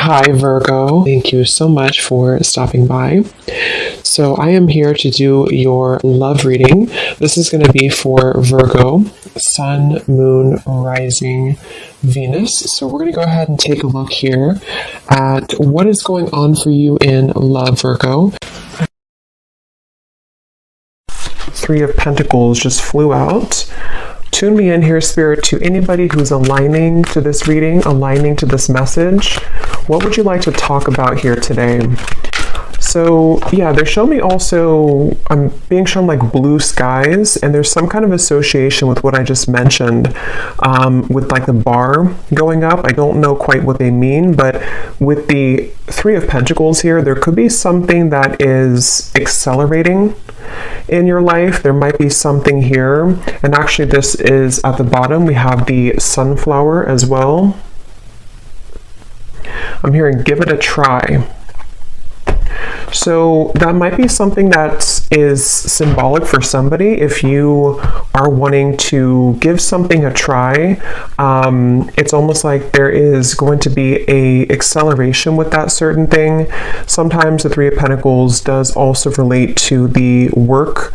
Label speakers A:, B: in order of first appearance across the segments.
A: Hi, Virgo. Thank you so much for stopping by. So I am here to do your love reading. This is going to be for Virgo, Sun, Moon, Rising, Venus. So we're going to go ahead and take a look here at what is going on for you in love, Virgo. Three of Pentacles just flew out. Tune me in here, Spirit, to anybody who's aligning to this reading, aligning to this message. What would you like to talk about here today? So yeah, they're showing me also, I'm being shown like blue skies, and there's some kind of association with what I just mentioned, with like the bar going up. I don't know quite what they mean, but with the Three of Pentacles here, there could be something that is accelerating in your life. There might be something here, and actually this is at the bottom. We have the sunflower as well. I'm hearing give it a try. So that might be something that is symbolic for somebody. If you are wanting to give something a try, it's almost like there is going to be a acceleration with that certain thing. Sometimes the Three of Pentacles does also relate to the work,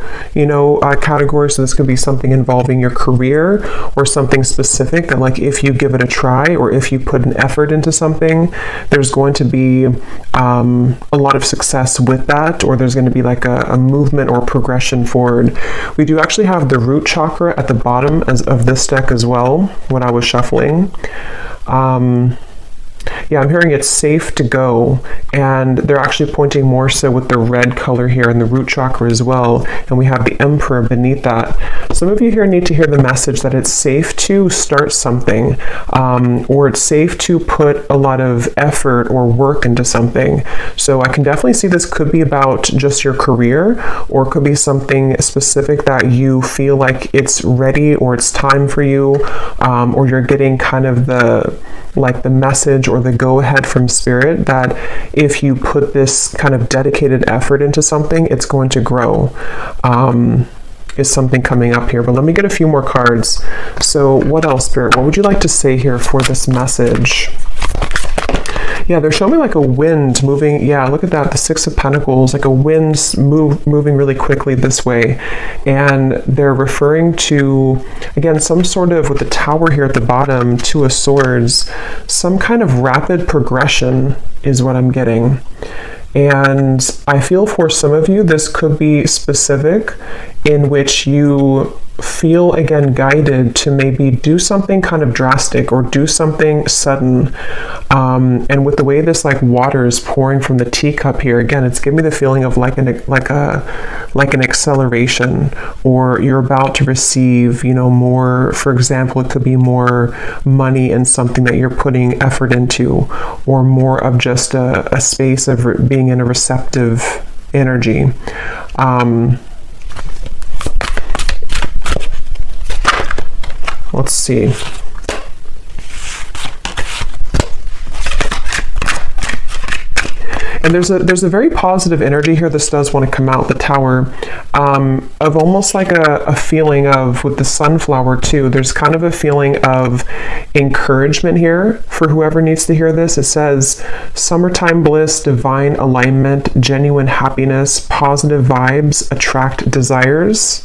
A: category. So this could be something involving your career or something specific that, like, if you give it a try or if you put an effort into something, there's going to be a lot of success with that, or there's going to be like a movement or progression forward. We do actually have the root chakra at the bottom of this deck as well when I was shuffling. Yeah, I'm hearing it's safe to go, and they're actually pointing more so with the red color here in the root chakra as well, and we have the Emperor beneath that. Some of you here need to hear the message that it's safe to start something, or it's safe to put a lot of effort or work into something. So I can definitely see this could be about just your career, or it could be something specific that you feel like it's ready or it's time for you, or you're getting kind of the message or the go-ahead from Spirit that if you put this kind of dedicated effort into something, it's going to grow. Is something coming up here, but let me get a few more cards. So what else, Spirit? What would you like to say here for this message? Yeah, they're showing me like a wind moving. Yeah, look at that, the Six of Pentacles, like a wind moving really quickly this way. And they're referring to, again, some sort of, with the Tower here at the bottom, Two of Swords, some kind of rapid progression is what I'm getting. And I feel for some of you, this could be specific in which you feel, again, guided to maybe do something kind of drastic or do something sudden. And with the way this like water is pouring from the teacup here, again, it's giving me the feeling of like an acceleration, or you're about to receive, more. For example, it could be more money in something that you're putting effort into, or more of just a space of being in a receptive energy. Let's see. And there's a very positive energy here. This does want to come out, the Tower, of almost like a feeling of, with the sunflower too, there's kind of a feeling of encouragement here for whoever needs to hear this. It says, summertime bliss, divine alignment, genuine happiness, positive vibes, attract desires.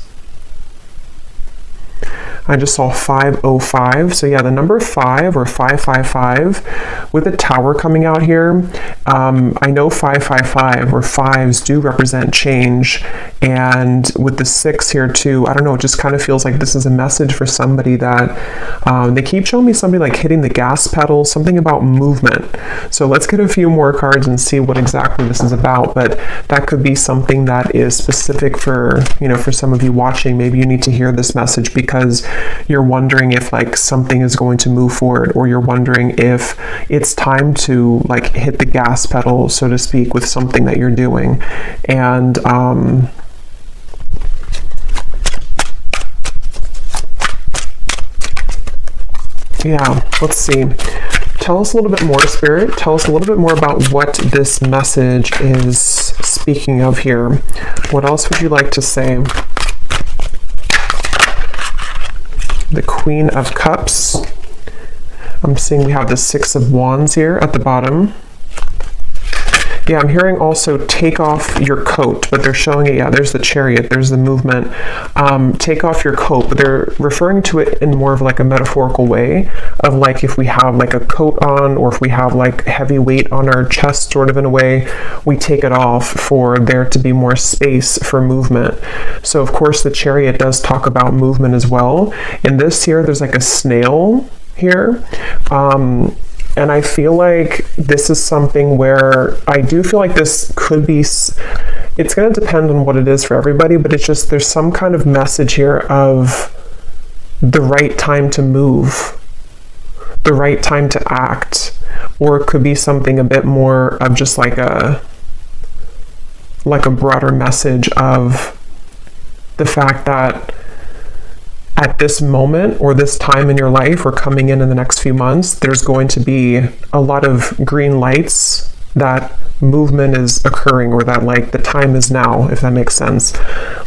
A: I just saw 505. So yeah, the number 5 or 555 with the Tower coming out here. I know 555 or fives do represent change. And with the 6 here too, I don't know, it just kind of feels like this is a message for somebody that they keep showing me somebody like hitting the gas pedal, something about movement. So let's get a few more cards and see what exactly this is about. But that could be something that is specific for, for some of you watching. Maybe you need to hear this message because you're wondering if like something is going to move forward, or you're wondering if it's time to like hit the gas pedal, so to speak, with something that you're doing. And yeah, let's see. Tell us a little bit more, Spirit. Tell us a little bit more about what this message is speaking of here. What else would you like to say? The Queen of Cups. I'm seeing we have the Six of Wands here at the bottom. Yeah, I'm hearing also take off your coat, but they're showing it. Yeah, there's the Chariot, there's the movement. Take off your coat, but they're referring to it in more of like a metaphorical way of like if we have like a coat on, or if we have like heavy weight on our chest, sort of in a way, we take it off for there to be more space for movement. So of course the Chariot does talk about movement as well. In this here, there's like a snail here. And I feel like this is something where I do feel like this could be, it's going to depend on what it is for everybody, but it's just there's some kind of message here of the right time to move, the right time to act, or it could be something a bit more of just like a broader message of the fact that at this moment or this time in your life or coming in the next few months, there's going to be a lot of green lights that movement is occurring, or that like the time is now, if that makes sense.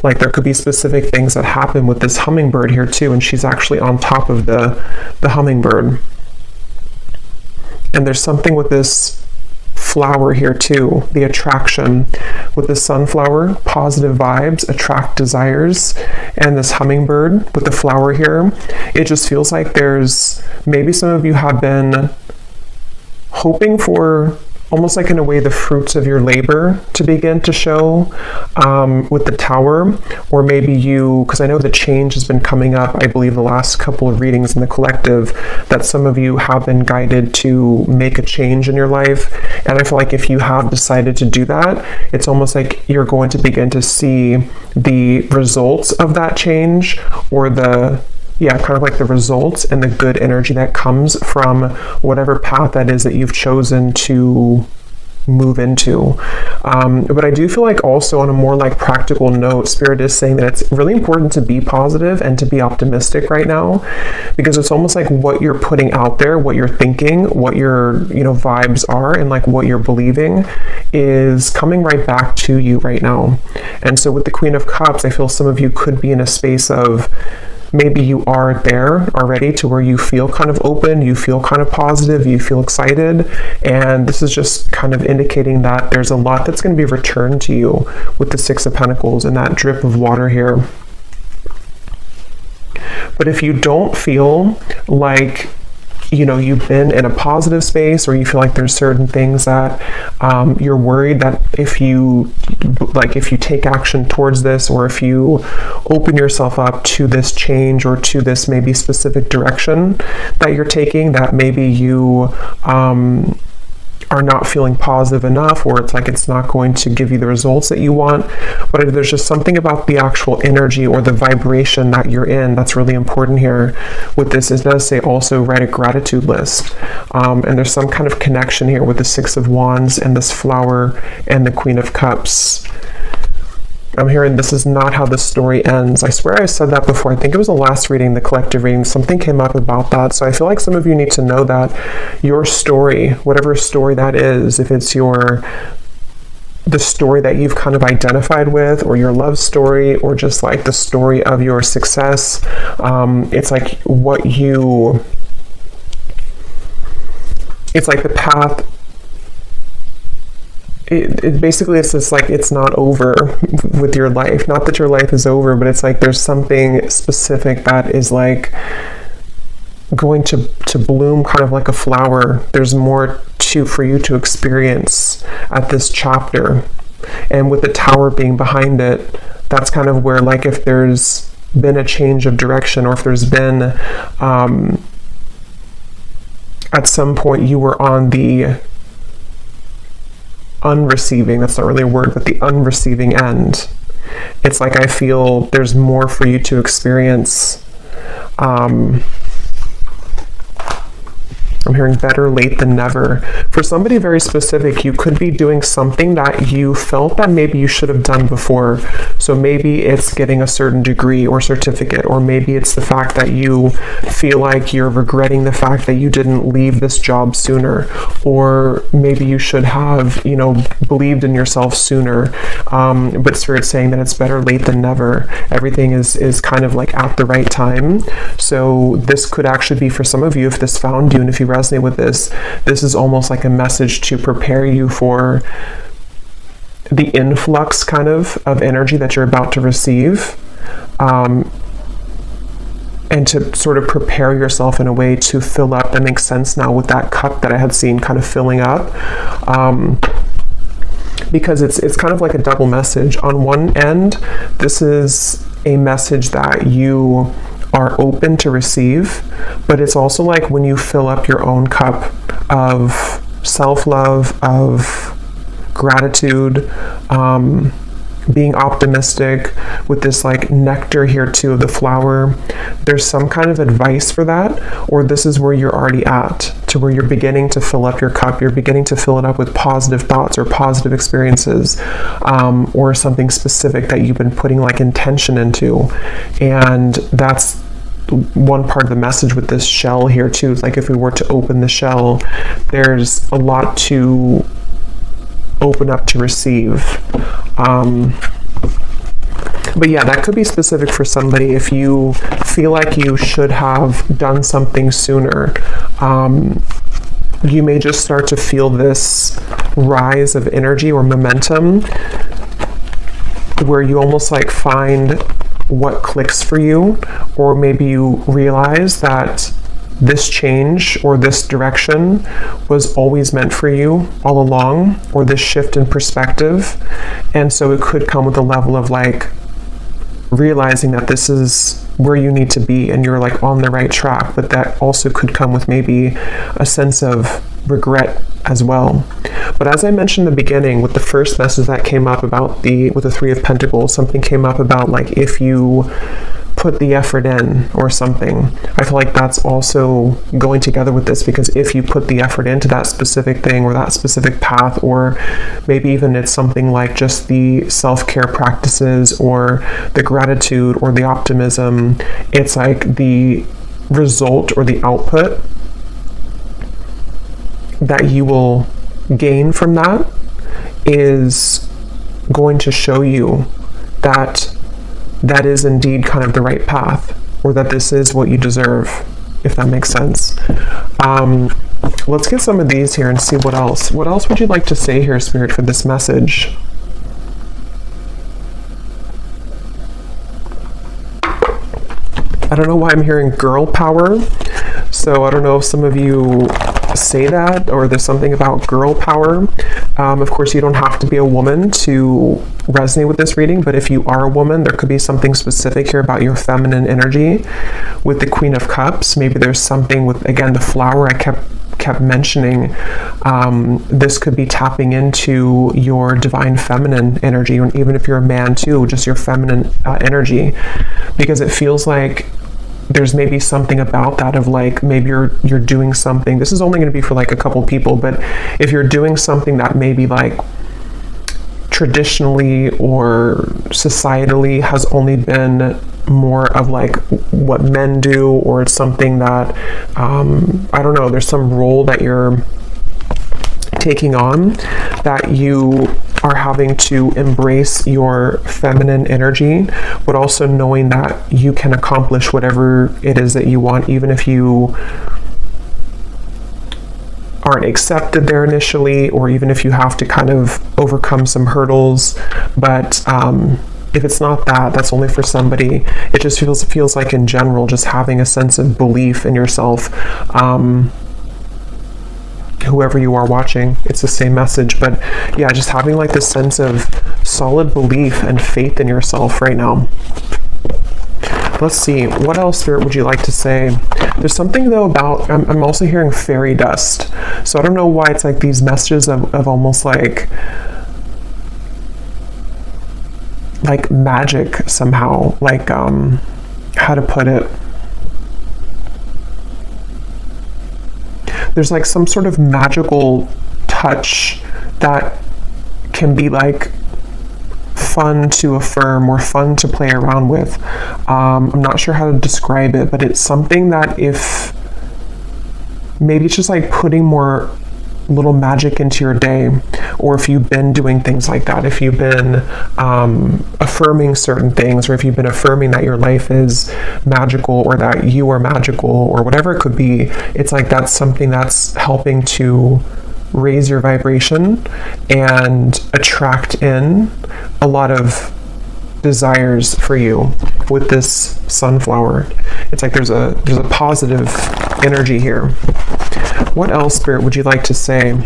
A: Like there could be specific things that happen with this hummingbird here too, and she's actually on top of the hummingbird. And there's something with this flower here too, the attraction with the sunflower, positive vibes, attract desires, and this hummingbird with the flower here. It just feels like there's, maybe some of you have been hoping for almost like in a way the fruits of your labor to begin to show with the Tower, or maybe you, because I know the change has been coming up, I believe the last couple of readings in the collective, that some of you have been guided to make a change in your life. And I feel like if you have decided to do that, it's almost like you're going to begin to see the results of that change, or kind of like the results and the good energy that comes from whatever path that is that you've chosen to move into. But I do feel like also on a more like practical note, Spirit is saying that it's really important to be positive and to be optimistic right now, because it's almost like what you're putting out there, what you're thinking, what your vibes are, and like what you're believing is coming right back to you right now. And so with the Queen of Cups, I feel some of you could be in a space of maybe you are there already to where you feel kind of open, you feel kind of positive, you feel excited, and this is just kind of indicating that there's a lot that's going to be returned to you with the Six of Pentacles and that drip of water here. But if you don't feel like you've been in a positive space, or you feel like there's certain things that you're worried that if you take action towards this, or if you open yourself up to this change or to this maybe specific direction that you're taking, that maybe you are not feeling positive enough, or it's like it's not going to give you the results that you want. But there's just something about the actual energy or the vibration that you're in that's really important here with this. It does say also write a gratitude list, and there's some kind of connection here with the Six of Wands and this flower and the Queen of Cups. I'm hearing this is not how the story ends. I swear I said that before. I think it was the last reading, the collective reading. Something came up about that. So I feel like some of you need to know that your story, whatever story that is, if it's the story that you've kind of identified with, or your love story, or just like the story of your success, it's like it's like the path. It basically, it's just like it's not over with your life. Not that your life is over, but it's like there's something specific that is like going to bloom kind of like a flower. There's more for you to experience at this chapter. And with the Tower being behind it, that's kind of where, like, if there's been a change of direction, or if there's been at some point you were on the unreceiving, that's not really a word, but the unreceiving end. It's like I feel there's more for you to experience. I'm hearing better late than never. For somebody very specific, you could be doing something that you felt that maybe you should have done before. So maybe it's getting a certain degree or certificate, or maybe it's the fact that you feel like you're regretting the fact that you didn't leave this job sooner, or maybe you should have, believed in yourself sooner. But Spirit's saying that it's better late than never. Everything is kind of like at the right time. So this could actually be for some of you, if this found you, and if you resonate with this is almost like a message to prepare you for the influx kind of energy that you're about to receive, and to sort of prepare yourself in a way to fill up. That makes sense now with that cup that I had seen kind of filling up, because it's kind of like a double message. On one end, this is a message that you are open to receive, but it's also like when you fill up your own cup of self-love, of gratitude, being optimistic, with this like nectar here too of the flower. There's some kind of advice for that, or this is where you're already at, to where you're beginning to fill up your cup. You're beginning to fill it up with positive thoughts or positive experiences, or something specific that you've been putting like intention into. And that's one part of the message with this shell here too. It's like if we were to open the shell, there's a lot to open up to receive. But yeah, that could be specific for somebody. If you feel like you should have done something sooner, you may just start to feel this rise of energy or momentum where you almost like find what clicks for you, or maybe you realize that this change or this direction was always meant for you all along, or this shift in perspective. And so it could come with a level of like realizing that this is where you need to be and you're like on the right track, but that also could come with maybe a sense of regret as well. But as I mentioned in the beginning, with the first message that came up about with the Three of Pentacles, something came up about like if you put the effort in or something. I feel like that's also going together with this, because if you put the effort into that specific thing or that specific path, or maybe even it's something like just the self-care practices or the gratitude or the optimism, it's like the result or the output that you will gain from that is going to show you that that is indeed kind of the right path, or that this is what you deserve, if that makes sense. Let's get some of these here and see what else. What else would you like to say here, Spirit, for this message? I don't know why I'm hearing girl power. So I don't know if some of you say that, or there's something about girl power. Of course, you don't have to be a woman to resonate with this reading, but if you are a woman, there could be something specific here about your feminine energy with the Queen of Cups. Maybe there's something with, again, the flower I kept mentioning. This could be tapping into your divine feminine energy, and even if you're a man too, just your feminine energy, because it feels like there's maybe something about that of like, maybe you're doing something. This is only going to be for like a couple people, but if you're doing something that maybe like traditionally or societally has only been more of like what men do, or it's something that I don't know, there's some role that you're taking on, that you are having to embrace your feminine energy, but also knowing that you can accomplish whatever it is that you want, even if you aren't accepted there initially, or even if you have to kind of overcome some hurdles. But if it's not that, that's only for somebody. It just feels like in general, just having a sense of belief in yourself. Whoever you are watching, it's the same message. But yeah, just having like this sense of solid belief and faith in yourself right now. Let's see, what else, Spirit, would you like to say? There's something though about, I'm also hearing fairy dust. So I don't know why it's like these messages of almost like magic somehow, like how to put it. There's like some sort of magical touch that can be like fun to affirm or fun to play around with. I'm not sure how to describe it, but it's something that if maybe it's just like putting more little magic into your day, or if you've been doing things like that, if you've been affirming certain things, or if you've been affirming that your life is magical, or that you are magical, or whatever it could be, it's like that's something that's helping to raise your vibration and attract in a lot of desires for you with this sunflower. It's like there's a positive energy here. What else, Spirit, would you like to say?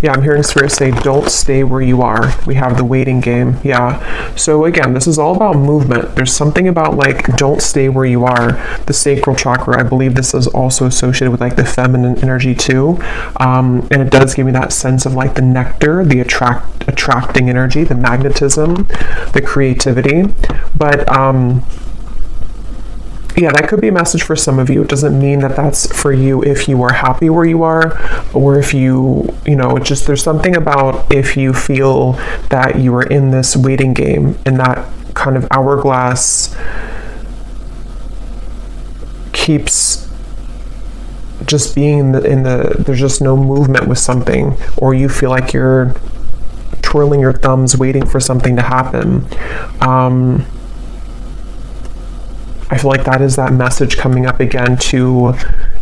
A: Yeah, I'm hearing Spirit say, don't stay where you are. We have the waiting game. Yeah. So again, this is all about movement. There's something about like, don't stay where you are. The sacral chakra, I believe this is also associated with like the feminine energy too. And it does give me that sense of like the nectar, the attracting energy, the magnetism, the creativity. But, yeah, that could be a message for some of you. It doesn't mean that that's for you if you are happy where you are, or if you know, just there's something about if you feel that you are in this waiting game, in that kind of hourglass keeps just being in the there's just no movement with something, or you feel like you're twirling your thumbs waiting for something to happen. I feel like that is that message coming up again to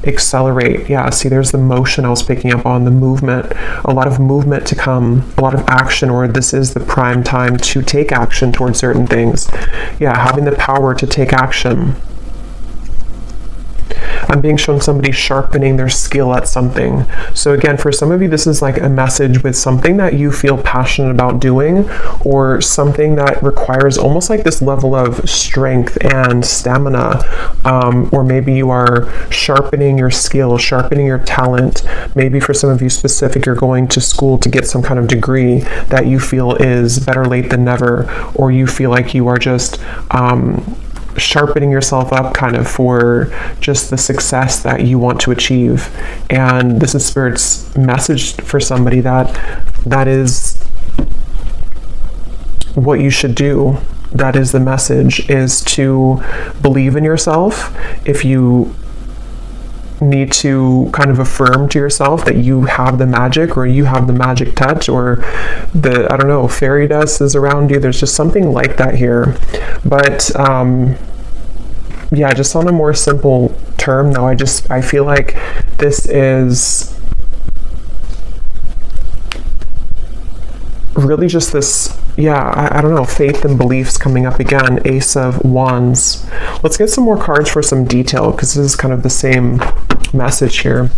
A: accelerate. Yeah, see, there's the motion I was picking up on, the movement, a lot of movement to come, a lot of action, or this is the prime time to take action towards certain things. Yeah, having the power to take action. I'm being shown somebody sharpening their skill at something. So again, for some of you, this is like a message with something that you feel passionate about doing, or something that requires almost like this level of strength and stamina. Or maybe you are sharpening your skill, sharpening your talent. Maybe for some of you specific, you're going to school to get some kind of degree that you feel is better late than never, or you feel like you are just sharpening yourself up kind of for just the success that you want to achieve. And this is Spirit's message for somebody that is what you should do. That is the message, is to believe in yourself. If you need to kind of affirm to yourself that you have the magic, or you have the magic touch, or the, I don't know, fairy dust is around you. There's just something like that here. But yeah, just on a more simple term though, I feel like this is really just this, yeah, I don't know, faith and beliefs coming up again. Ace of Wands. Let's get some more cards for some detail, because this is kind of the same message here.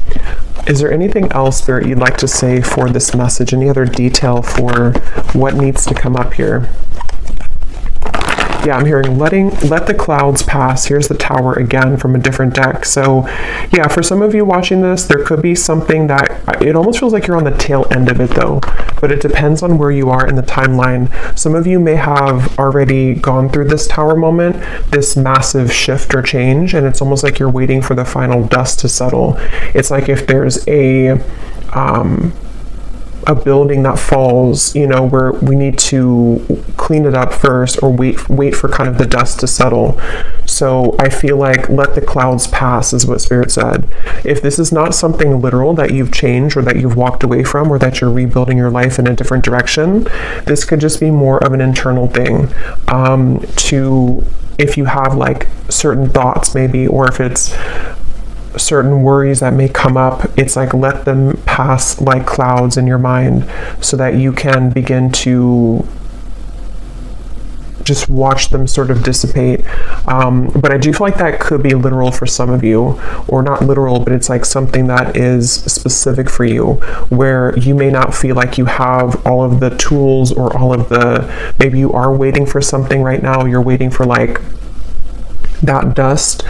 A: Is there anything else, Spirit, you'd like to say for this message? Any other detail for what needs to come up here? Yeah, I'm hearing let the clouds pass. Here's the Tower again from a different deck. So yeah, for some of you watching this, there could be something that, it almost feels like you're on the tail end of it though, but it depends on where you are in the timeline. Some of you may have already gone through this Tower moment, this massive shift or change, and it's almost like you're waiting for the final dust to settle. It's like if there's a building that falls, you know, where we need to clean it up first, or wait for kind of the dust to settle. So I feel like let the clouds pass is what Spirit said. If this is not something literal that you've changed, or that you've walked away from, or that you're rebuilding your life in a different direction, this could just be more of an internal thing. If you have like certain thoughts maybe, or if it's certain worries that may come up, it's like let them pass like clouds in your mind, so that you can begin to just watch them sort of dissipate. But I do feel like that could be literal for some of you, or not literal, but it's like something that is specific for you, where you may not feel like you have all of the tools, or all of the, maybe you are waiting for something right now, you're waiting for like that dust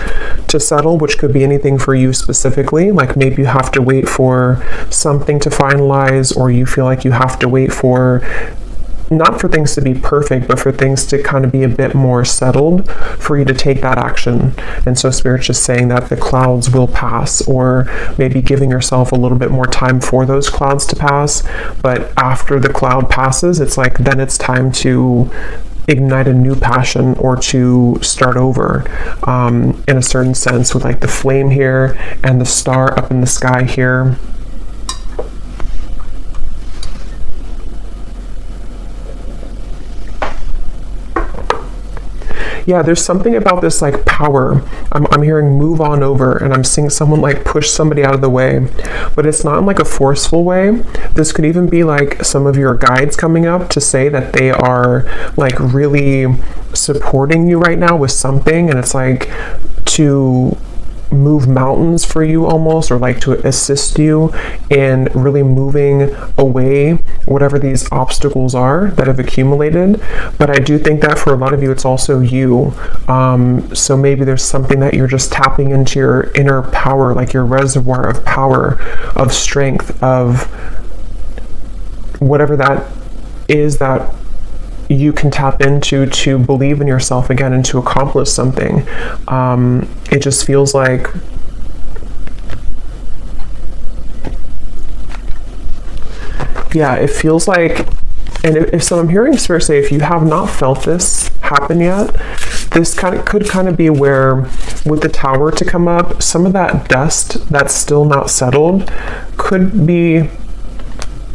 A: to settle, which could be anything for you specifically. Like maybe you have to wait for something to finalize, or you feel like you have to wait for, not for things to be perfect, but for things to kind of be a bit more settled for you to take that action. And so Spirit's just saying that the clouds will pass, or maybe giving yourself a little bit more time for those clouds to pass. But after the cloud passes, it's like then it's time to ignite a new passion, or to start over, in a certain sense, with like the flame here and the star up in the sky here. Yeah, there's something about this like power. I'm hearing move on over, and I'm seeing someone like push somebody out of the way, but it's not in like a forceful way. This could even be like some of your guides coming up to say that they are like really supporting you right now with something, and it's like to move mountains for you almost, or like to assist you in really moving away whatever these obstacles are that have accumulated. But I do think that for a lot of you it's also you, so maybe there's something that you're just tapping into your inner power, like your reservoir of power, of strength, of whatever that is that you can tap into to believe in yourself again and to accomplish something. It just feels like it feels like, and if so, I'm hearing Spirit say, if you have not felt this happen yet, this could kind of be where, with the Tower to come up, some of that dust that's still not settled could be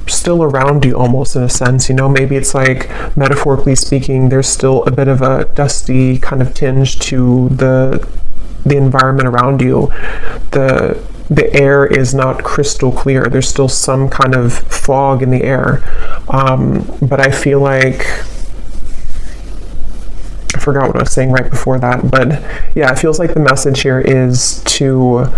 A: still around you almost, in a sense. Maybe it's like, metaphorically speaking, there's still a bit of a dusty kind of tinge to the environment around you. The air is not crystal clear. There's still some kind of fog in the air. But I feel like, I forgot what I was saying right before that, but yeah, it feels like the message here is to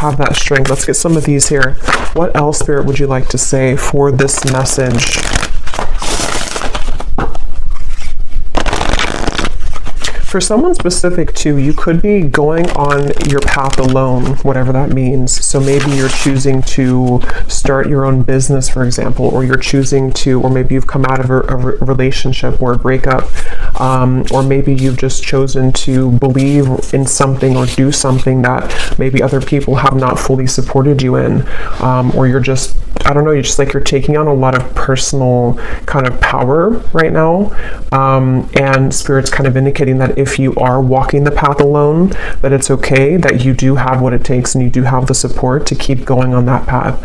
A: have that strength. Let's get some of these here. What else, Spirit, would you like to say for this message? For someone specific too, you could be going on your path alone, whatever that means. So maybe you're choosing to start your own business, for example, or you're choosing to, or maybe you've come out of a relationship or a breakup, or maybe you've just chosen to believe in something or do something that maybe other people have not fully supported you in, or you're just, I don't know, you're taking on a lot of personal kind of power right now, and Spirit's kind of indicating that if you are walking the path alone, that it's okay, that you do have what it takes and you do have the support to keep going on that path,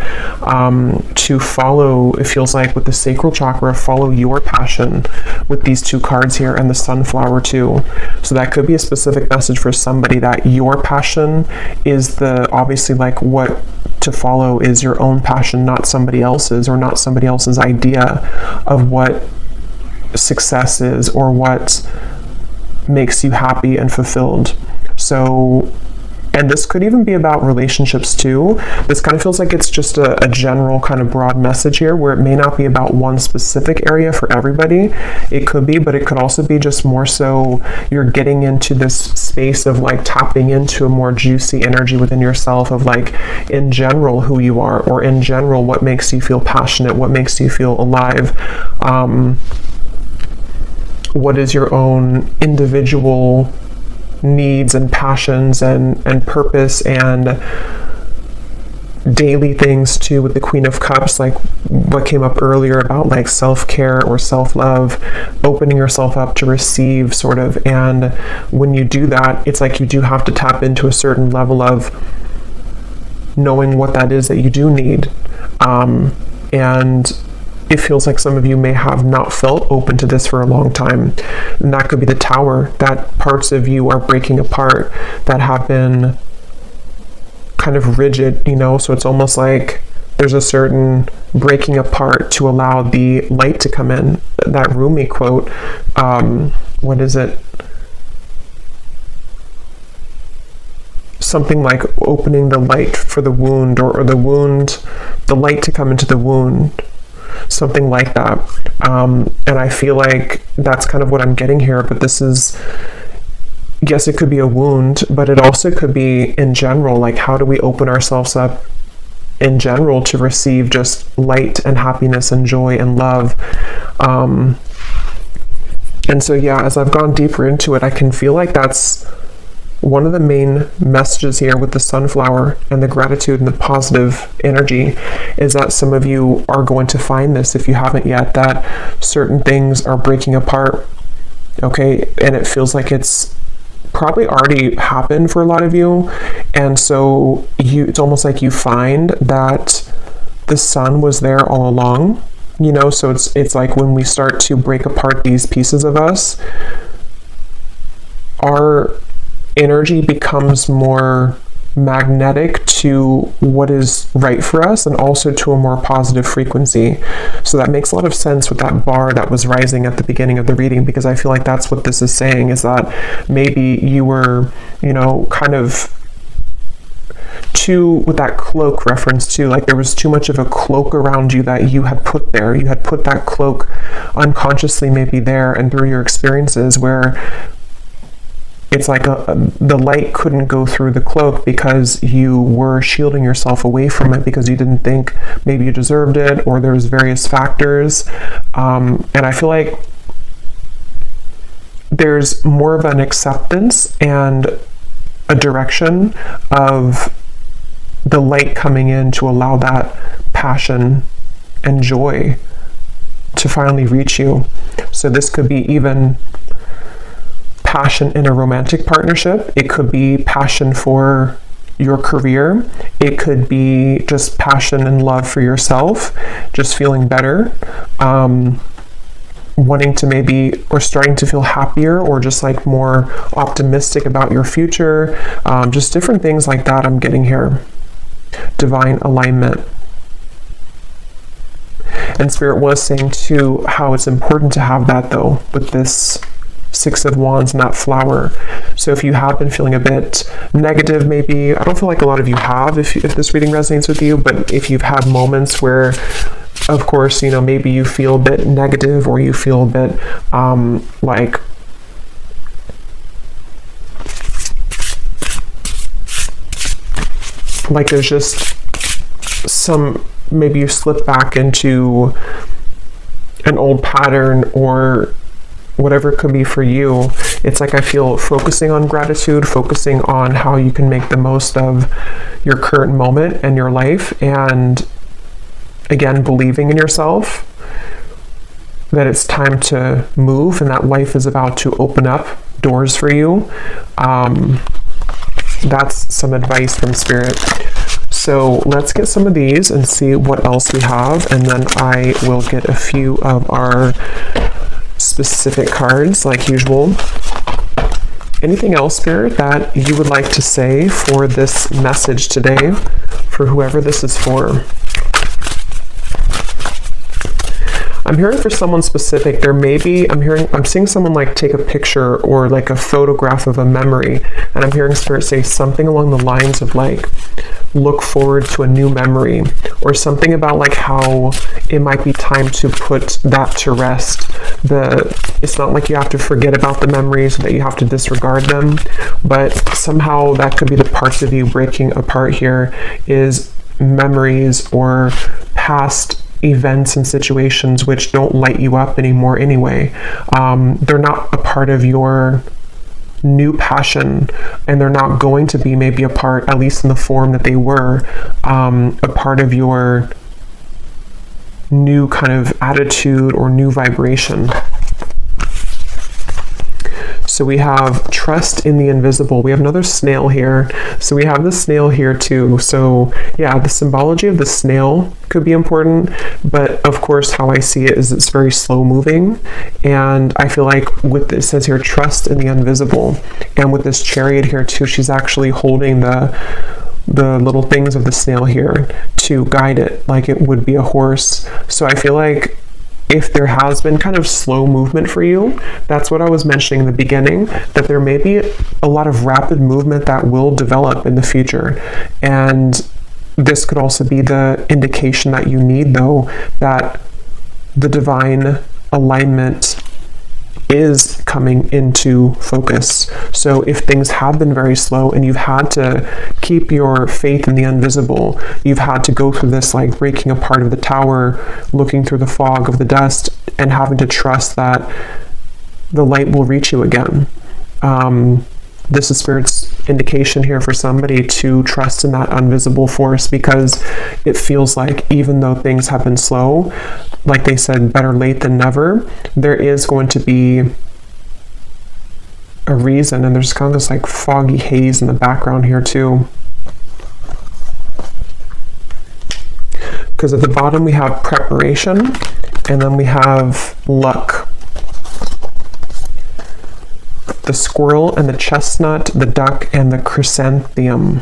A: to follow, it feels like with the sacral chakra, follow your passion with these two cards here, and the sunflower too. So that could be a specific message for somebody, that your passion is obviously like what to follow is your own passion, not somebody else's, or not somebody else's idea of what success is or what makes you happy and fulfilled. So, and this could even be about relationships too. This kind of feels like it's just a general kind of broad message here, where it may not be about one specific area for everybody. It could be, but it could also be just more so you're getting into this space of like tapping into a more juicy energy within yourself, of like, in general, who you are, or in general, what makes you feel passionate, what makes you feel alive. What is your own individual needs and passions and purpose, and daily things too, with the Queen of Cups, like what came up earlier about like self-care or self-love, opening yourself up to receive, sort of. And when you do that, it's like you do have to tap into a certain level of knowing what that is that you do need. And it feels like some of you may have not felt open to this for a long time. And that could be the Tower, that parts of you are breaking apart that have been kind of rigid, so it's almost like there's a certain breaking apart to allow the light to come in. That Rumi quote, what is it? Something like opening the light for the wound, or the light to come into the wound. Something like that. And I feel like that's kind of what I'm getting here, but this is, yes, it could be a wound, but it also could be in general, like how do we open ourselves up in general to receive just light and happiness and joy and love. And so, as I've gone deeper into it, I can feel like that's one of the main messages here with the sunflower and the gratitude and the positive energy, is that some of you are going to find this, if you haven't yet, that certain things are breaking apart, okay? And it feels like it's probably already happened for a lot of you. And so it's almost like you find that the sun was there all along, you know. So it's like when we start to break apart these pieces of us, our energy becomes more magnetic to what is right for us, and also to a more positive frequency. So that makes a lot of sense with that bar that was rising at the beginning of the reading, because I feel like that's what this is saying, is that maybe you were, you know, kind of too, with that cloak reference too, like there was too much of a cloak around you that you had put there. You had put that cloak unconsciously maybe there, and through your experiences where it's like the light couldn't go through the cloak because you were shielding yourself away from it because you didn't think maybe you deserved it, or there's various factors. And I feel like there's more of an acceptance and a direction of the light coming in to allow that passion and joy to finally reach you. So this could be even passion in a romantic partnership. It could be passion for your career. It could be just passion and love for yourself, just feeling better, wanting to maybe, or starting to feel happier, or just like more optimistic about your future. Just different things like that I'm getting here. Divine alignment. And Spirit was saying too how it's important to have that though with this Six of Wands and that flower. So if you have been feeling a bit negative, maybe, I don't feel like a lot of you have, if this reading resonates with you, but if you've had moments where, of course, you know, maybe you feel a bit negative, or you feel a bit like there's just some, maybe you slip back into an old pattern, or whatever it could be for you. It's like I feel focusing on gratitude, focusing on how you can make the most of your current moment and your life, and again, believing in yourself that it's time to move and that life is about to open up doors for you. That's some advice from Spirit. So let's get some of these and see what else we have, and then I will get a few of our specific cards like usual. Anything else, Spirit, that you would like to say for this message today, for whoever this is for? I'm hearing for someone specific. There may be, I'm seeing someone like take a picture or like a photograph of a memory, and I'm hearing Spirit say something along the lines of like, look forward to a new memory, or something about like how it might be time to put that to rest. It's not like you have to forget about the memories, that you have to disregard them, but somehow that could be the parts of you breaking apart here, is memories or past events and situations which don't light you up anymore anyway. They're not a part of your new passion, and they're not going to be maybe a part, at least in the form that they were, a part of your new kind of attitude or new vibration. So we have trust in the invisible. We have another snail here. So we have the snail here too. So yeah, the symbology of the snail could be important, but of course how I see it is it's very slow moving. And I feel like with this, it says here, trust in the invisible. And with this chariot here too, she's actually holding the little things of the snail here to guide it like it would be a horse. So I feel like if there has been kind of slow movement for you, that's what I was mentioning in the beginning, that there may be a lot of rapid movement that will develop in the future. And this could also be the indication that you need, though, that the divine alignment is coming into focus. So if things have been very slow and you've had to keep your faith in the invisible, you've had to go through this like breaking apart of the tower, looking through the fog of the dust, and having to trust that the light will reach you again. This is Spirit's indication here for somebody to trust in that invisible force, because it feels like even though things have been slow, like they said, better late than never, there is going to be a reason, and there's kind of this like foggy haze in the background here too. Because at the bottom we have preparation, and then we have luck. The squirrel and the chestnut, the duck, and the chrysanthemum.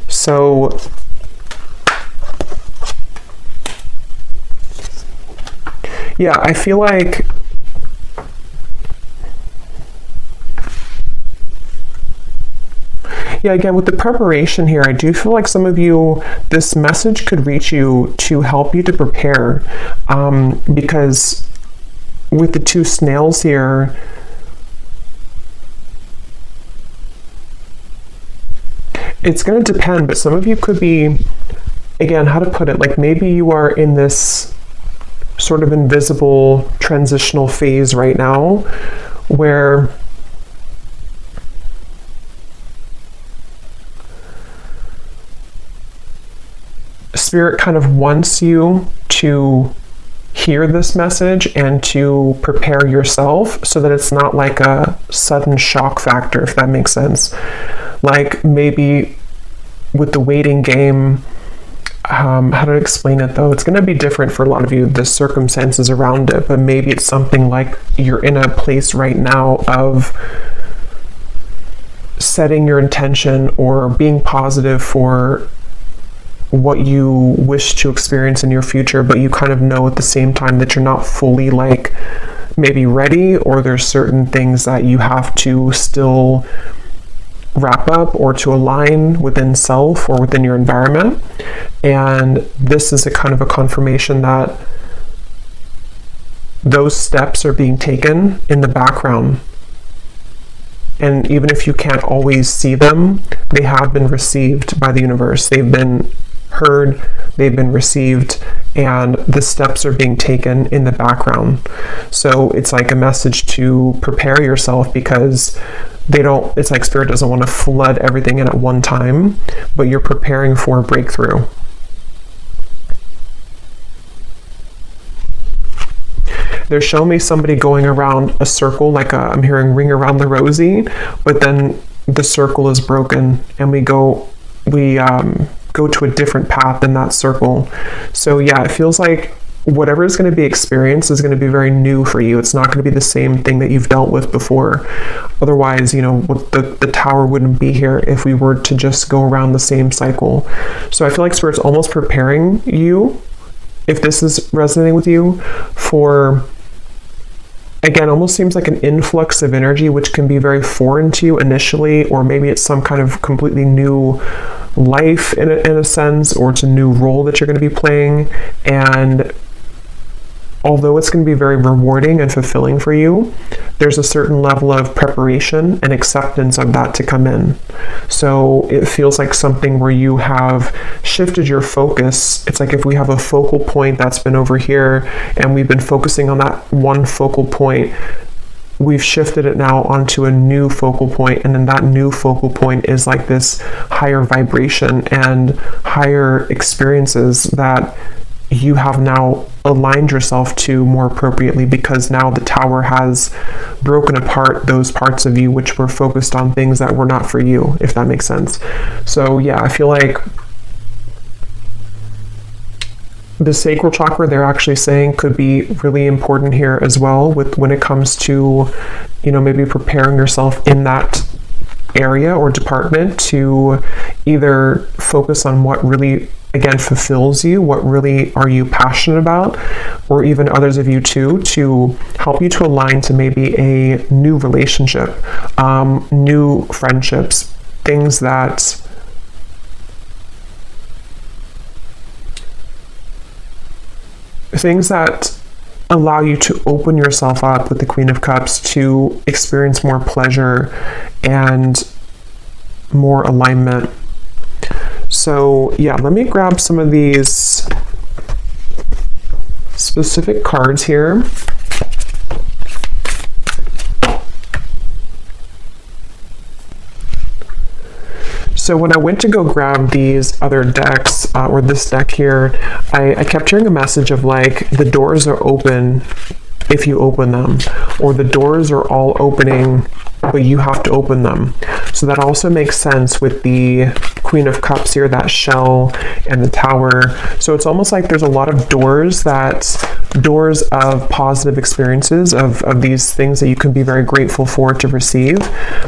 A: So yeah, I feel like again, with the preparation here, I do feel like some of you, this message could reach you to help you to prepare, because with the 2 snails here, it's going to depend, but some of you could be, again, how to put it, like maybe you are in this sort of invisible transitional phase right now where Spirit kind of wants you to hear this message and to prepare yourself so that it's not like a sudden shock factor, if that makes sense. Like maybe with the waiting game, how to explain it though? It's going to be different for a lot of you, the circumstances around it, but maybe it's something like you're in a place right now of setting your intention or being positive for what you wish to experience in your future, but you kind of know at the same time that you're not fully like maybe ready, or there's certain things that you have to still wrap up or to align within self or within your environment. And this is a kind of a confirmation that those steps are being taken in the background. And even if you can't always see them, they have been received by the universe. They've been heard, they've been received, and the steps are being taken in the background. So it's like a message to prepare yourself, because it's like Spirit doesn't want to flood everything in at one time, but you're preparing for a breakthrough. They're showing me somebody going around a circle, like I'm hearing ring around the rosy, but then the circle is broken and we go to a different path in that circle. So yeah, it feels like whatever is going to be experienced is going to be very new for you. It's not going to be the same thing that you've dealt with before. Otherwise, the tower wouldn't be here if we were to just go around the same cycle. So I feel like Spirit's almost preparing you, if this is resonating with you, for, again, almost seems like an influx of energy, which can be very foreign to you initially, or maybe it's some kind of completely new life in a sense, or it's a new role that you're going to be playing. And although it's going to be very rewarding and fulfilling for you, there's a certain level of preparation and acceptance of that to come in. So it feels like something where you have shifted your focus. It's like if we have a focal point that's been over here and we've been focusing on that one focal point, we've shifted it now onto a new focal point, and then that new focal point is like this higher vibration and higher experiences that you have now aligned yourself to more appropriately, because now the tower has broken apart those parts of you which were focused on things that were not for you, if that makes sense. So yeah, I feel like the sacral chakra, they're actually saying, could be really important here as well, with when it comes to, maybe preparing yourself in that area or department to either focus on what really, again, fulfills you, what really are you passionate about, or even others of you too, to help you to align to maybe a new relationship, new friendships, things that allow you to open yourself up with the Queen of Cups to experience more pleasure and more alignment. So yeah, let me grab some of these specific cards here. So when I went to go grab these other decks, or this deck here, I kept hearing a message of like, the doors are open if you open them, or the doors are all opening but you have to open them. So that also makes sense with the Queen of Cups here, that shell and the Tower. So it's almost like there's a lot of doors of positive experiences, of these things that you can be very grateful for to receive,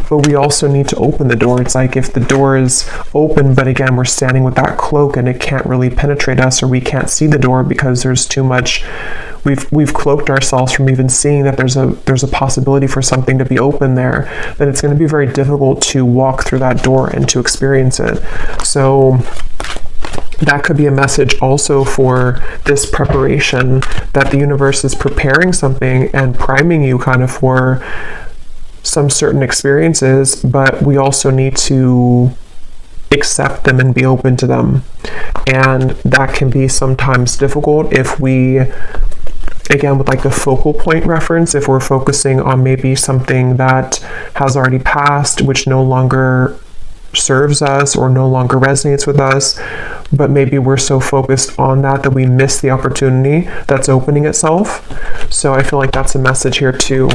A: but we also need to open the door. It's like if the door is open, but again, we're standing with that cloak and it can't really penetrate us, or we can't see the door because there's too much, we've cloaked ourselves from even seeing that there's a possibility for something to be open there, then it's going to be very difficult to walk through that door and to experience it. So that could be a message also for this preparation, that the universe is preparing something and priming you kind of for some certain experiences, but we also need to accept them and be open to them. And that can be sometimes difficult if we, again, with like the focal point reference, if we're focusing on maybe something that has already passed, which no longer serves us or no longer resonates with us, but maybe we're so focused on that we miss the opportunity that's opening itself. So I feel like that's a message here too.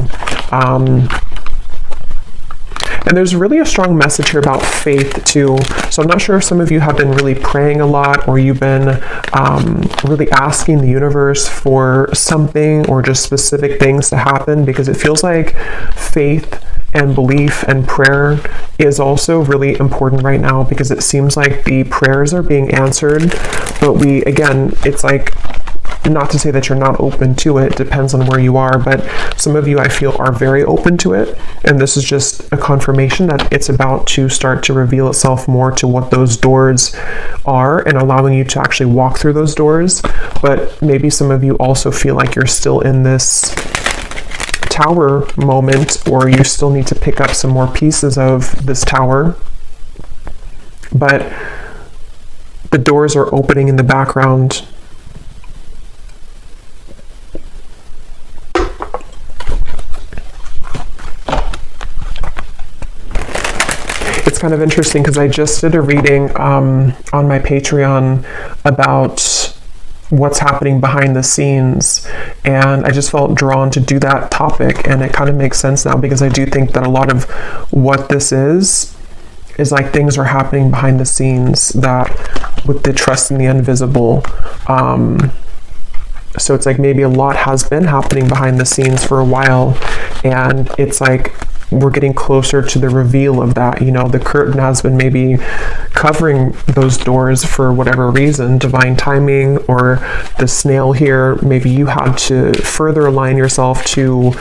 A: And there's really a strong message here about faith too. So I'm not sure if some of you have been really praying a lot, or you've been really asking the universe for something or just specific things to happen, because it feels like faith and belief and prayer is also really important right now, because it seems like the prayers are being answered, but it's like, not to say that you're not open to it, depends on where you are, but some of you, I feel, are very open to it, and this is just a confirmation that it's about to start to reveal itself more to what those doors are, and allowing you to actually walk through those doors. But maybe some of you also feel like you're still in this Tower moment, or you still need to pick up some more pieces of this Tower, but the doors are opening in the background. It's kind of interesting because I just did a reading on my Patreon about what's happening behind the scenes, and I just felt drawn to do that topic, and it kind of makes sense now, because I do think that a lot of what this is like things are happening behind the scenes, that with the trust in the invisible. So it's like maybe a lot has been happening behind the scenes for a while, and it's like we're getting closer to the reveal of that. The curtain has been maybe covering those doors for whatever reason, divine timing, or the snail here, maybe you had to further align yourself to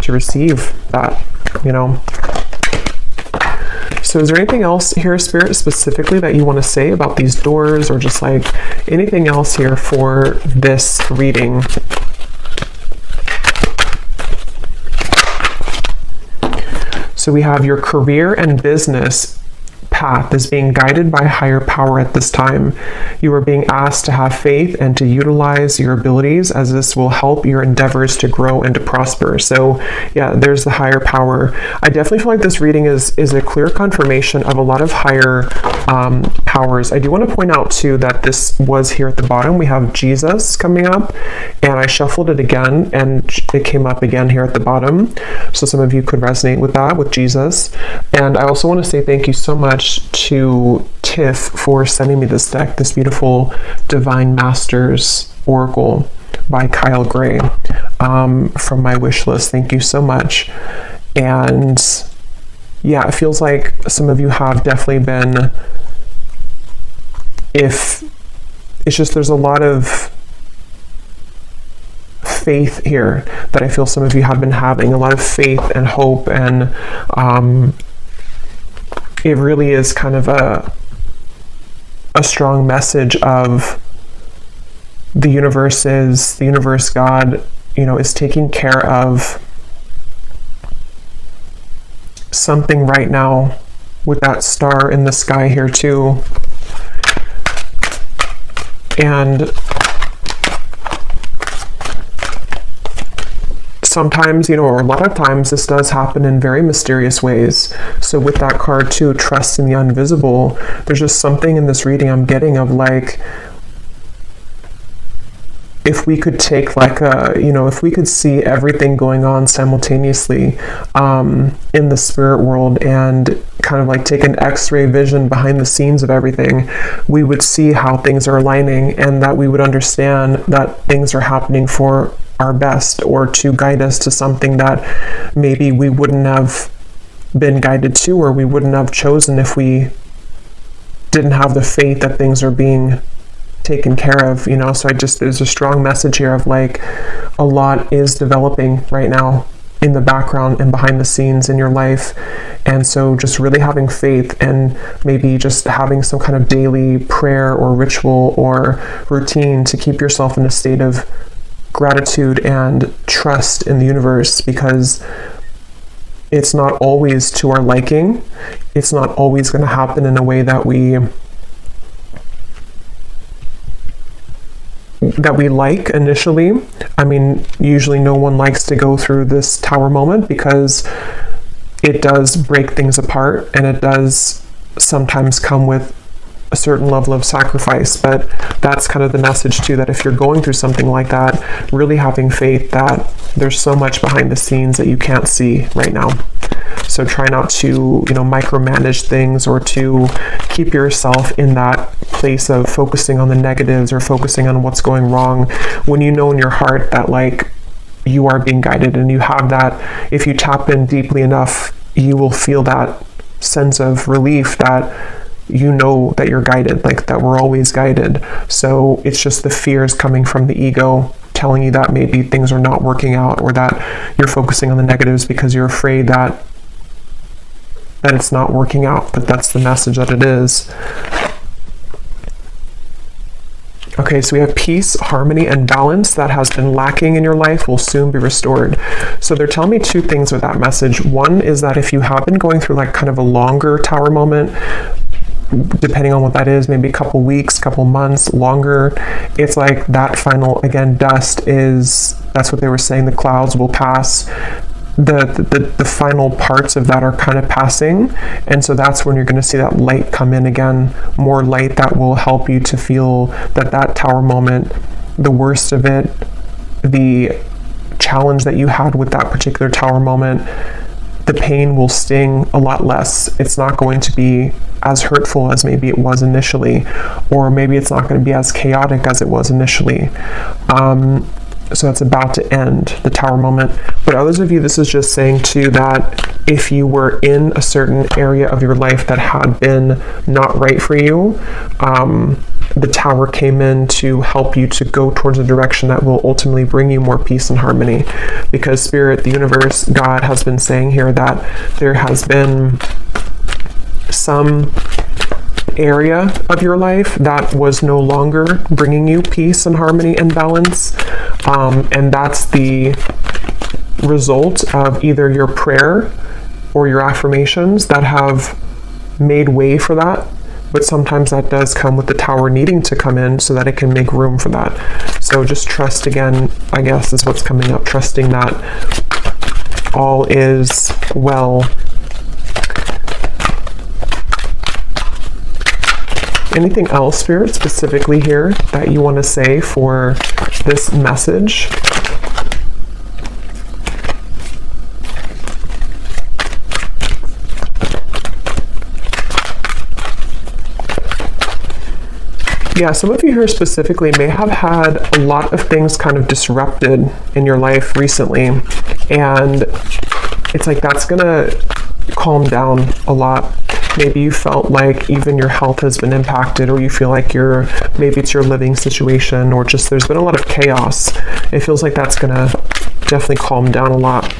A: receive that, So is there anything else here, Spirit, specifically that you want to say about these doors, or just like anything else here for this reading? So we have your career and business path is being guided by higher power at this time. You are being asked to have faith and to utilize your abilities, as this will help your endeavors to grow and to prosper. So yeah, there's the higher power. I definitely feel like this reading is a clear confirmation of a lot of higher powers. I do want to point out too that this was here at the bottom. We have Jesus coming up, and I shuffled it again and it came up again here at the bottom. So some of you could resonate with that, with Jesus. And I also want to say thank you so much to Tiff for sending me this deck, this beautiful Divine Masters Oracle by Kyle Gray, from my wish list. Thank you so much. And yeah, it feels like some of you have definitely been, if it's just, there's a lot of faith here that I feel some of you have been having, a lot of faith and hope, and it really is kind of a strong message of the universe, God, is taking care of something right now, with that star in the sky here too. And sometimes, or a lot of times, this does happen in very mysterious ways. So with that card too, trust in the invisible, there's just something in this reading I'm getting of like, if we could take like if we could see everything going on simultaneously in the spirit world and kind of like take an x-ray vision behind the scenes of everything, we would see how things are aligning, and that we would understand that things are happening for our best, or to guide us to something that maybe we wouldn't have been guided to, or we wouldn't have chosen if we didn't have the faith that things are being taken care of, So there's a strong message here of like a lot is developing right now in the background and behind the scenes in your life. And so just really having faith, and maybe just having some kind of daily prayer or ritual or routine to keep yourself in a state of gratitude and trust in the universe, because it's not always to our liking. It's not always going to happen in a way that we like initially. I mean, usually no one likes to go through this tower moment, because it does break things apart, and it does sometimes come with a certain level of sacrifice. But that's kind of the message too, that if you're going through something like that, really having faith that there's so much behind the scenes that you can't see right now. So try not to, micromanage things, or to keep yourself in that place of focusing on the negatives or focusing on what's going wrong, when you know in your heart that like you are being guided, and you have that. If you tap in deeply enough, you will feel that sense of relief that that you're guided, like that we're always guided. So it's just the fears coming from the ego telling you that maybe things are not working out, or that you're focusing on the negatives because you're afraid that it's not working out. But that's the message that it is. Okay, so we have peace, harmony, and balance that has been lacking in your life will soon be restored. So they're telling me two things with that message. One is that if you have been going through like kind of a longer tower moment, depending on what that is, maybe a couple weeks, couple months, longer, it's like that final, again, that's what they were saying, the clouds will pass. The final parts of that are kind of passing, and so that's when you're going to see that light come in again, more light that will help you to feel that tower moment, the worst of it, the challenge that you had with that particular tower moment, the pain will sting a lot less. It's not going to be as hurtful as maybe it was initially, or maybe it's not going to be as chaotic as it was initially. So it's about to end, the tower moment. But others of you, this is just saying too that if you were in a certain area of your life that had been not right for you, the tower came in to help you to go towards a direction that will ultimately bring you more peace and harmony. Because Spirit, the universe, God has been saying here that there has been some area of your life that was no longer bringing you peace and harmony and balance, and that's the result of either your prayer or your affirmations that have made way for that. But sometimes that does come with the tower needing to come in so that it can make room for that. So just trust, again, I guess is what's coming up, trusting that all is well. Anything else, Spirit, specifically here that you want to say for this message? Yeah, some of you here specifically may have had a lot of things kind of disrupted in your life recently, and it's like that's gonna calm down a lot. Maybe you felt like even your health has been impacted, or you feel like maybe it's your living situation, or just there's been a lot of chaos. It feels like that's gonna definitely calm down a lot.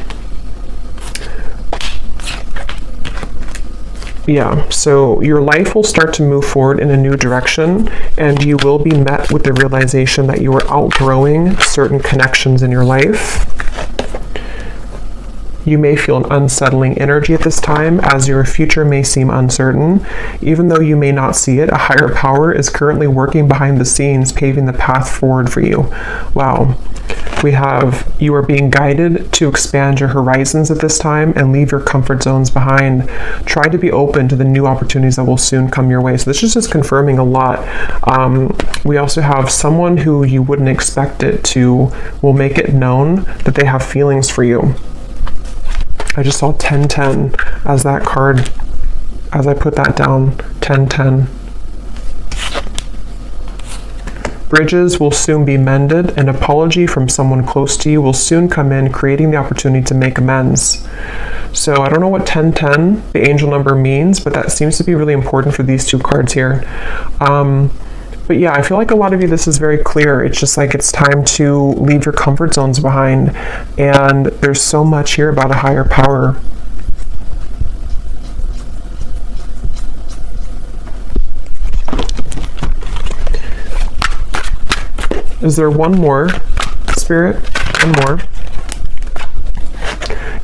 A: Yeah, so your life will start to move forward in a new direction, and you will be met with the realization that you are outgrowing certain connections in your life. You may feel an unsettling energy at this time, as your future may seem uncertain. Even though you may not see it, a higher power is currently working behind the scenes, paving the path forward for you. Wow. We have, you are being guided to expand your horizons at this time and leave your comfort zones behind. Try to be open to the new opportunities that will soon come your way. So this is just confirming a lot. We also have someone who you wouldn't expect it to will make it known that they have feelings for you. I just saw 1010 as that card, as I put that down, 1010. Bridges will soon be mended. An apology from someone close to you will soon come in, creating the opportunity to make amends. So I don't know what 1010, the angel number, means, but that seems to be really important for these two cards here. But yeah, I feel like a lot of you, this is very clear. It's just like it's time to leave your comfort zones behind. And there's so much here about a higher power. Is there one more, Spirit? One more.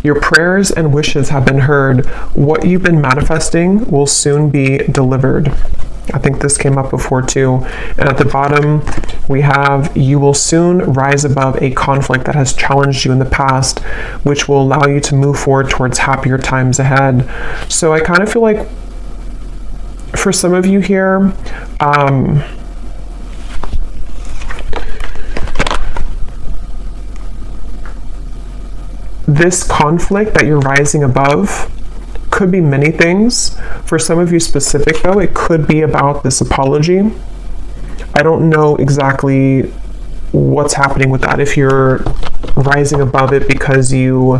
A: Your prayers and wishes have been heard. What you've been manifesting will soon be delivered. I think this came up before too. And at the bottom, we have, you will soon rise above a conflict that has challenged you in the past, which will allow you to move forward towards happier times ahead. So I kind of feel like for some of you here, this conflict that you're rising above could be many things. For some of you specific though, it could be about this apology. I don't know exactly what's happening with that. If you're rising above it because you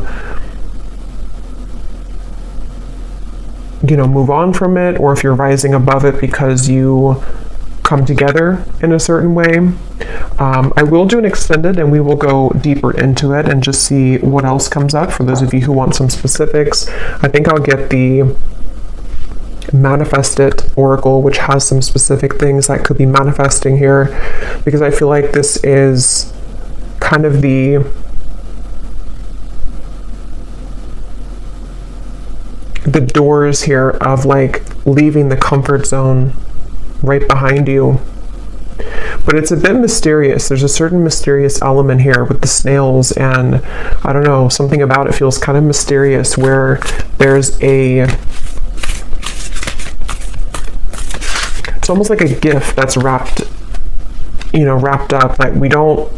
A: move on from it, or if you're rising above it because you come together in a certain way. I will do an extended and we will go deeper into it and just see what else comes up for those of you who want some specifics. I think I'll get the Manifest It Oracle, which has some specific things that could be manifesting here, because I feel like this is kind of the doors here of like leaving the comfort zone right behind you. But it's a bit mysterious. There's a certain mysterious element here with the snails, and I don't know, something about it feels kind of mysterious, where there's it's almost like a gift that's wrapped up. Like we don't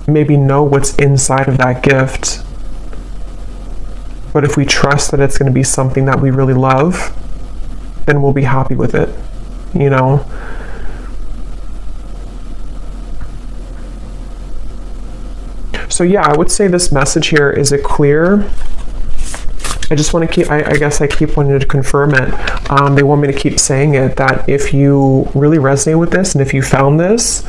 A: maybe know what's inside of that gift, but if we trust that it's going to be something that we really love, then we'll be happy with it, So yeah, I would say this message here, is it clear? I just want to keep, I guess I keep wanting to confirm it. They want me to keep saying it, that if you really resonate with this, and if you found this,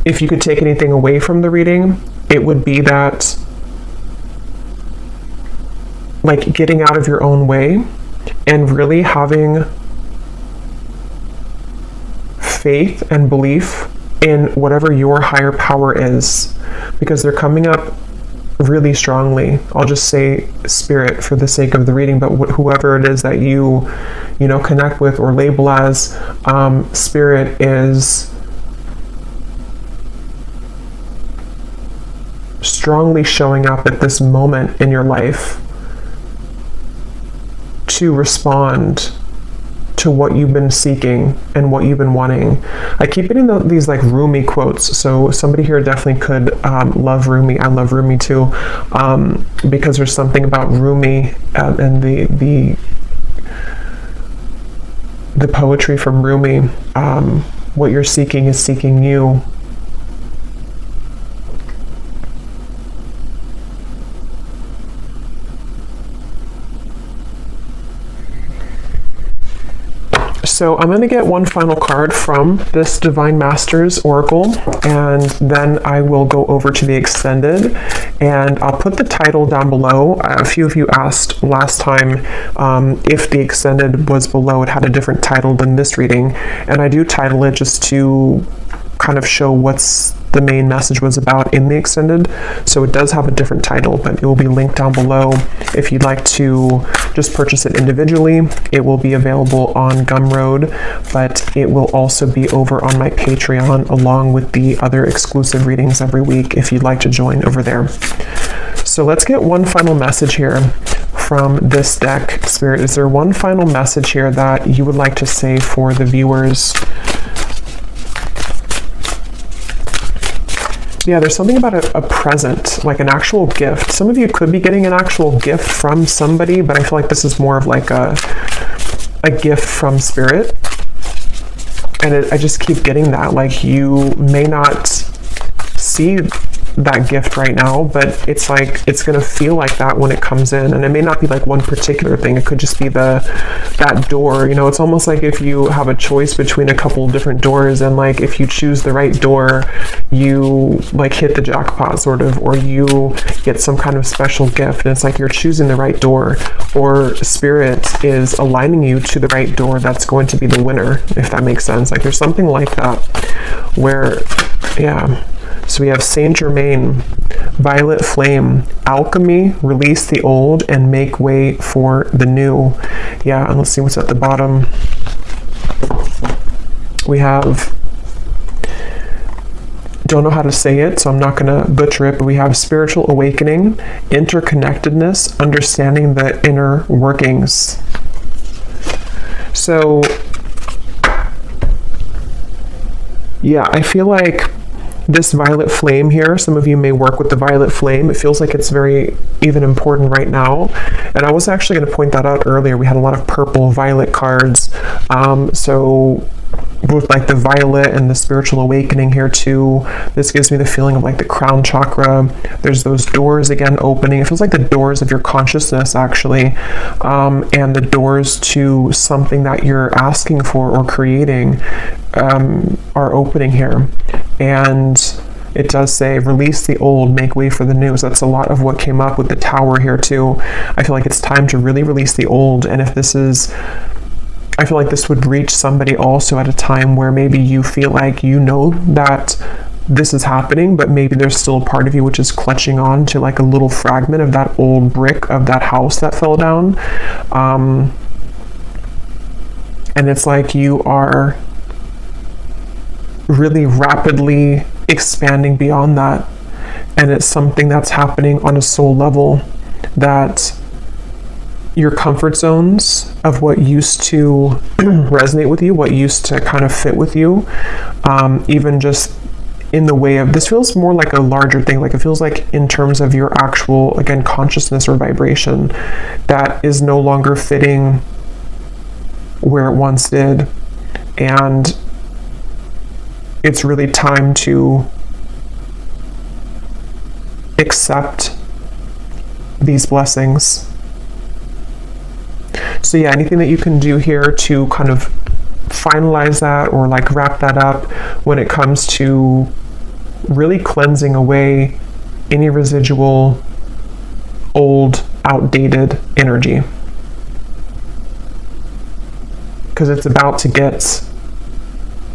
A: if you could take anything away from the reading, it would be that, like, getting out of your own way and really having faith and belief in whatever your higher power is, because they're coming up really strongly. I'll just say Spirit for the sake of the reading, but whoever it is that you connect with or label as, Spirit is strongly showing up at this moment in your life to respond to what you've been seeking and what you've been wanting. I keep getting these like Rumi quotes, so somebody here definitely could love Rumi. I love Rumi too, because there's something about Rumi and the poetry from Rumi. What you're seeking is seeking you. So I'm going to get one final card from this Divine Masters Oracle, and then I will go over to the extended, and I'll put the title down below. A few of you asked last time if the extended was below. It had a different title than this reading, and I do title it just to kind of show what's the main message was about in the extended. So it does have a different title, but it will be linked down below if you'd like to just purchase it individually. It will be available on Gumroad, but it will also be over on my Patreon along with the other exclusive readings every week if you'd like to join over there. So let's get one final message here from this deck. Spirit, is there one final message here that you would like to say for the viewers? Yeah, there's something about a present, like an actual gift. Some of you could be getting an actual gift from somebody, but I feel like this is more of like a gift from Spirit. And I just keep getting that. Like, you may not see that gift right now, but it's like it's gonna feel like that when it comes in. And it may not be like one particular thing, it could just be that door. You know, it's almost like if you have a choice between a couple of different doors, and like if you choose the right door, you like hit the jackpot sort of, or you get some kind of special gift, and it's like you're choosing the right door, or Spirit is aligning you to the right door that's going to be the winner, if that makes sense. Like there's something like that where, yeah. So we have Saint Germain, Violet Flame, Alchemy, release the old and make way for the new. Yeah, and let's see what's at the bottom. We have, don't know how to say it, so I'm not going to butcher it, but we have Spiritual Awakening, Interconnectedness, Understanding the Inner Workings. So, yeah, I feel like this violet flame here, some of you may work with the violet flame. It feels like it's very even important right now. And I was actually going to point that out earlier. We had a lot of purple violet cards. So with like the violet and the spiritual awakening here too, this gives me the feeling of like the crown chakra. There's those doors again opening. It feels like the doors of your consciousness actually, and the doors to something that you're asking for or creating are opening here. And it does say release the old, make way for the new. So that's a lot of what came up with the tower here too. I feel like it's time to really release the old. And if this is, I feel like this would reach somebody also at a time where maybe you feel like you know that this is happening, but maybe there's still a part of you which is clutching on to like a little fragment of that old brick of that house that fell down. And it's like you are really rapidly expanding beyond that. And it's something that's happening on a soul level, that your comfort zones of what used to resonate with you, what used to kind of fit with you, even just in the way of, this feels more like a larger thing. Like it feels like in terms of your actual, again, consciousness or vibration that is no longer fitting where it once did. And it's really time to accept these blessings. So yeah, anything that you can do here to kind of finalize that or like wrap that up when it comes to really cleansing away any residual old, outdated energy. Because it's about to get,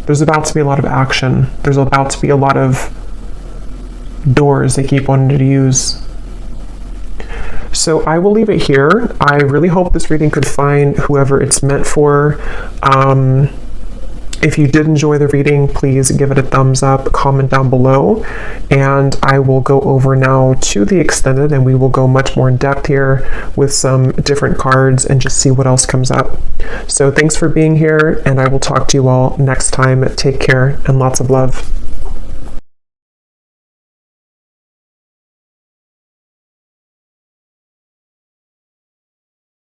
A: there's about to be a lot of action. There's about to be a lot of doors they keep wanting to use. So I will leave it here. I really hope this reading could find whoever it's meant for. If you did enjoy the reading, please give it a thumbs up, comment down below, and I will go over now to the extended and we will go much more in depth here with some different cards and just see what else comes up. So thanks for being here, and I will talk to you all next time. Take care and lots of love.